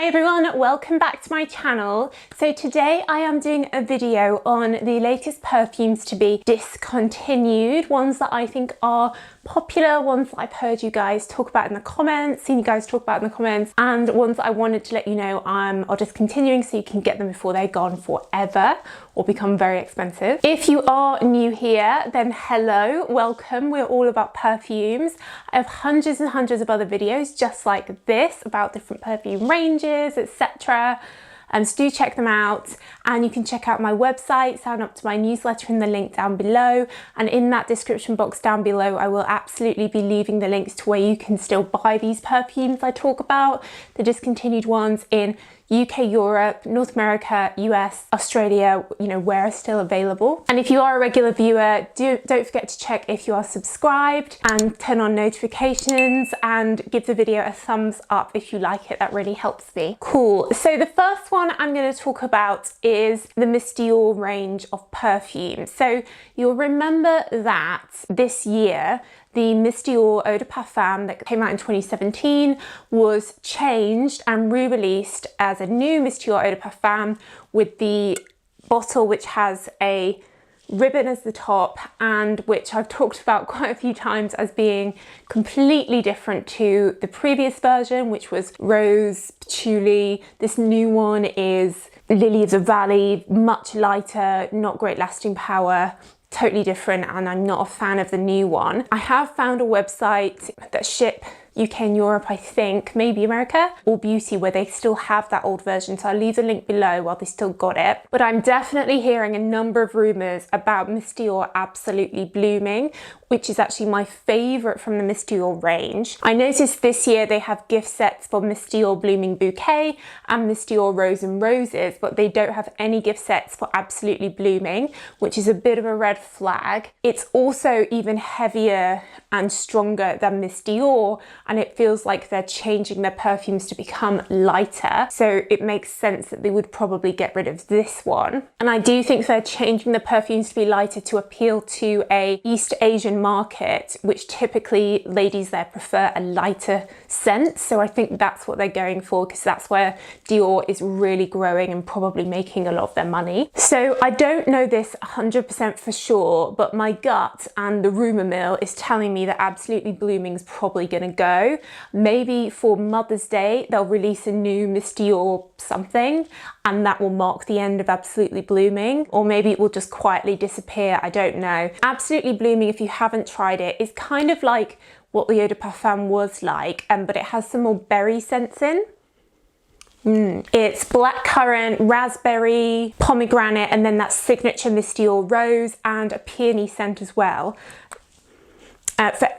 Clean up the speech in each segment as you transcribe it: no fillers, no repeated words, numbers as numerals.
everyone, welcome back to my channel. So today I am doing a video on the latest perfumes to be discontinued, ones that I think are popular, ones that I've heard you guys talk about in the comments, seen you guys talk about in the comments, and ones that I wanted to let you know are discontinuing so you can get them before they're gone forever or become very expensive. If you are new here, then hello, welcome. We're all about perfumes. I have hundreds and hundreds of other videos just like this about different perfume ranges, etc. So do check them out, and you can check out my website, sign up to my newsletter in the link down below, and in that description box down below I will absolutely be leaving the links to where you can still buy these perfumes I talk about, the discontinued ones in UK, Europe, North America, US, Australia, where are still available. And if you are a regular viewer, don't forget to check if you are subscribed and turn on notifications and give the video a thumbs up if you like it. That really helps me. Cool. So the first one I'm going to talk about is the Miss Dior range of perfumes. So you'll remember that this year the Miss Dior Eau de Parfum that came out in 2017 was changed and re-released as a new Miss Dior Eau de Parfum with the bottle which has a ribbon as the top, and which I've talked about quite a few times as being completely different to the previous version, which was rose, patchouli. This new one is lily of the valley, much lighter, not great lasting power, totally different, and I'm not a fan of the new one. I have found a website that ship UK and Europe, I think, maybe America, or Beauty, where they still have that old version, so I'll leave the link below while they still got it. But I'm definitely hearing a number of rumours about Miss Dior Absolutely Blooming, which is actually my favourite from the Miss Dior range. I noticed this year they have gift sets for Miss Dior Blooming Bouquet and Miss Dior Rose and Roses, but they don't have any gift sets for Absolutely Blooming, which is a bit of a red flag. It's also even heavier and stronger than Miss Dior, and it feels like they're changing their perfumes to become lighter, so it makes sense that they would probably get rid of this one. And I do think they're changing the perfumes to be lighter to appeal to a East Asian market, which typically ladies there prefer a lighter scent, so I think that's what they're going for, because that's where Dior is really growing and probably making a lot of their money. So I don't know this 100% for sure, but my gut and the rumour mill is telling me that Absolutely Blooming is probably going to go. Maybe for Mother's Day they'll release a new Miss Dior something, and that will mark the end of Absolutely Blooming, or maybe it will just quietly disappear. I don't know. Absolutely Blooming, if you haven't tried it, is kind of like what the Eau de Parfum was like, but it has some more berry scents in. It's blackcurrant, raspberry, pomegranate, and then that signature Miss Dior rose and a peony scent as well.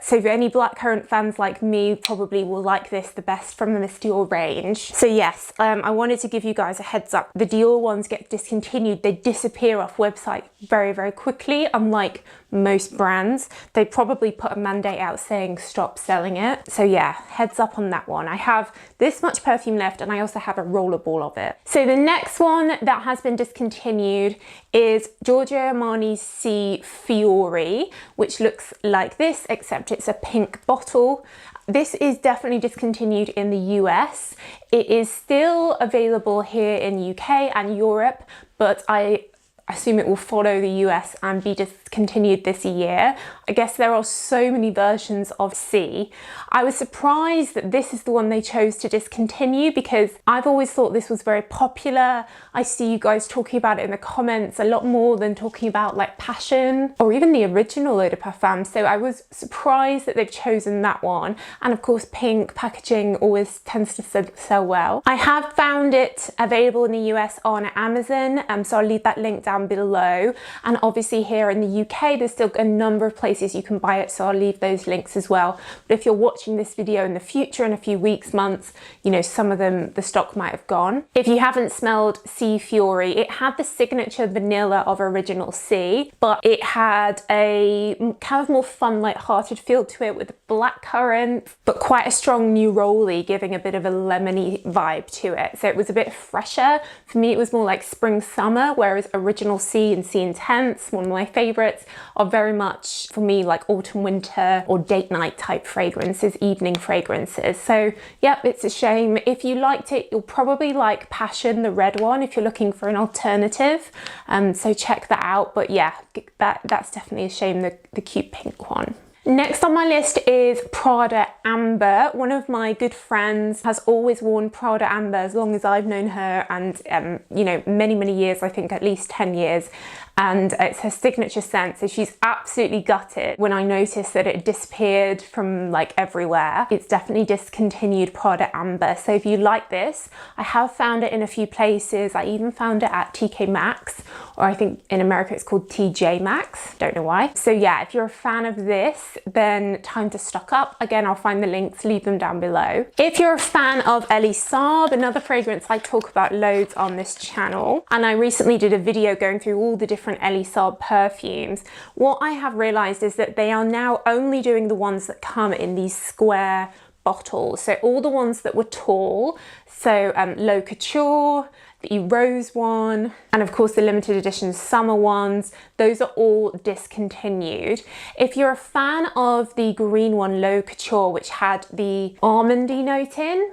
So for any blackcurrant fans like me, probably will like this the best from the Miss Dior range. So yes, I wanted to give you guys a heads up. The Dior ones get discontinued. They disappear off website very, very quickly, unlike most brands. They probably put a mandate out saying stop selling it. So yeah, heads up on that one. I have this much perfume left, and I also have a rollerball of it. So the next one that has been discontinued is Giorgio Armani's C Fiori, which looks like this, except it's a pink bottle. This is definitely discontinued in the US. It is still available here in UK and Europe, but I assume it will follow the US and be discontinued this year. I guess there are so many versions of C. I was surprised that this is the one they chose to discontinue, because I've always thought this was very popular. I see you guys talking about it in the comments a lot more than talking about like Passion or even the original Eau de Parfum, so I was surprised that they've chosen that one. And of course, pink packaging always tends to sell well. I have found it available in the US on Amazon, so I'll leave that link down below, and obviously here in the UK there's still a number of places you can buy it, so I'll leave those links as well. But if you're watching this video in the future, in a few weeks, months, some of them, the stock might have gone. If you haven't smelled C Fiori, it had the signature vanilla of original C, but it had a kind of more fun, light-hearted feel to it with blackcurrant, but quite a strong neroli, giving a bit of a lemony vibe to it. So it was a bit fresher. For me, it was more like spring, summer, whereas original Original C and C Intense, one of my favorites, are very much for me like autumn, winter or date night type fragrances, evening fragrances. So yep, it's a shame. If you liked it, you'll probably like Passion, the red one, if you're looking for an alternative. So check that out. But yeah, that's definitely a shame, the cute pink one. Next on my list is Prada Amber. One of my good friends has always worn Prada Amber as long as I've known her, and you know, many years, I think at least 10 years. And it's her signature scent, so she's absolutely gutted when I noticed that it disappeared from like everywhere. It's definitely discontinued Prada Amber. So if you like this, I have found it in a few places. I even found it at TK Maxx, or I think in America it's called TJ Maxx, don't know why. So yeah, if you're a fan of this, then time to stock up. Again, I'll find the links, leave them down below. If you're a fan of Elie Saab, another fragrance I talk about loads on this channel, and I recently did a video going through all the different Elie Saab perfumes, what I have realized is that they are now only doing the ones that come in these square bottles. So all the ones that were tall, so Low Couture, the Rose one, and of course the limited edition summer ones, those are all discontinued. If you're a fan of the green one, Low Couture, which had the almondy note in,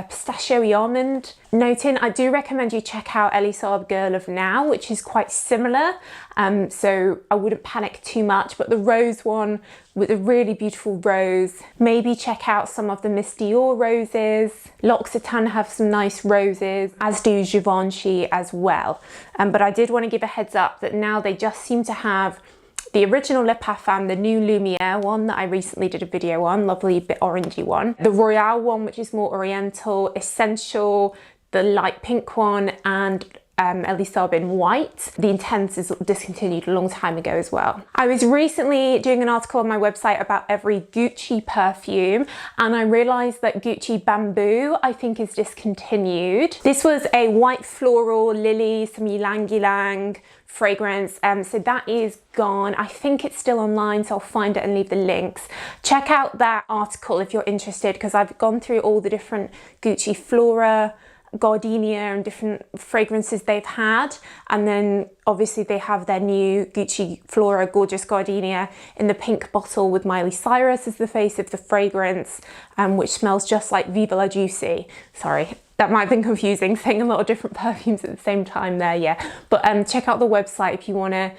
pistachio almond note in, I do recommend you check out Elie Saab Girl of Now, which is quite similar. So I wouldn't panic too much, but the rose one with a really beautiful rose, maybe check out some of the Miss Dior roses. L'Occitane have some nice roses, as do Givenchy as well. But I did want to give a heads up that now they just seem to have the original Le Parfum, the new Lumiere one that I recently did a video on, lovely bit orangey one. The Royale one, which is more oriental, Essential, the light pink one, and Elie Saab in white. The Intense is discontinued a long time ago as well. I was recently doing an article on my website about every Gucci perfume, and I realized that Gucci Bamboo, I think, is discontinued. This was a white floral, lily, some ylang ylang fragrance, so that is gone. I think it's still online, so I'll find it and leave the links. Check out that article if you're interested, because I've gone through all the different Gucci Flora, Gardenia and different fragrances they've had, and then obviously they have their new Gucci Flora Gorgeous Gardenia in the pink bottle with Miley Cyrus as the face of the fragrance, which smells just like Viva La Juicy. Sorry, that might have been confusing, saying a lot of different perfumes at the same time there, yeah. But check out the website if you want to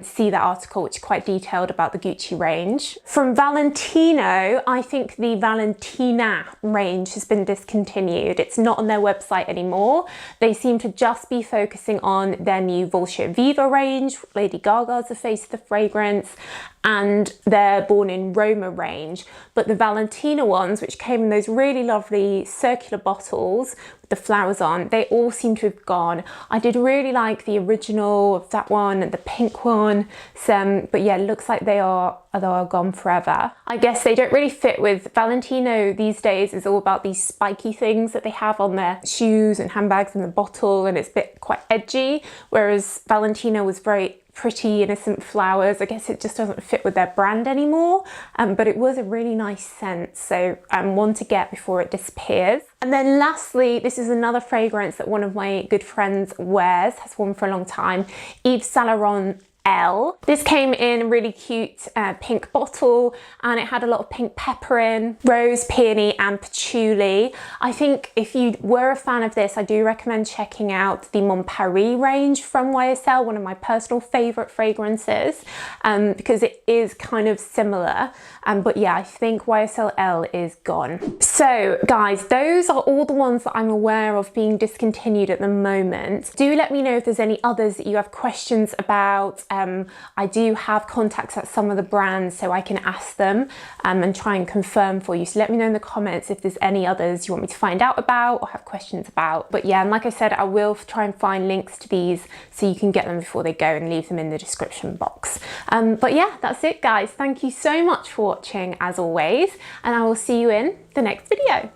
see that article, which is quite detailed about the Gucci range. From Valentino, I think the Valentina range has been discontinued. It's not on their website anymore. They seem to just be focusing on their new Volcio Viva range. Lady Gaga's the face of the fragrance, and their Born in Roma range. But the Valentino ones, which came in those really lovely circular bottles with the flowers on, they all seem to have gone. I did really like the original of that one and the pink one, but yeah, it looks like they are gone forever. I guess they don't really fit with Valentino these days. It's all about these spiky things that they have on their shoes and handbags and the bottle, and it's a bit quite edgy, whereas Valentino was very pretty, innocent flowers. I guess it just doesn't fit with their brand anymore, but it was a really nice scent, so one to get before it disappears. And then lastly, this is another fragrance that one of my good friends wears, has worn for a long time, Yves Saint Laurent Elle. This came in a really cute pink bottle, and it had a lot of pink pepper in, rose, peony and patchouli. I think if you were a fan of this, I do recommend checking out the Mon Paris range from YSL, one of my personal favorite fragrances, because it is kind of similar. But yeah, I think YSL Elle is gone. So guys, those are all the ones that I'm aware of being discontinued at the moment. Do let me know if there's any others that you have questions about. I do have contacts at some of the brands, so I can ask them and try and confirm for you. So let me know in the comments if there's any others you want me to find out about or have questions about. But yeah, and like I said, I will try and find links to these so you can get them before they go and leave them in the description box. But yeah, that's it guys. Thank you so much for watching as always, and I will see you in the next video.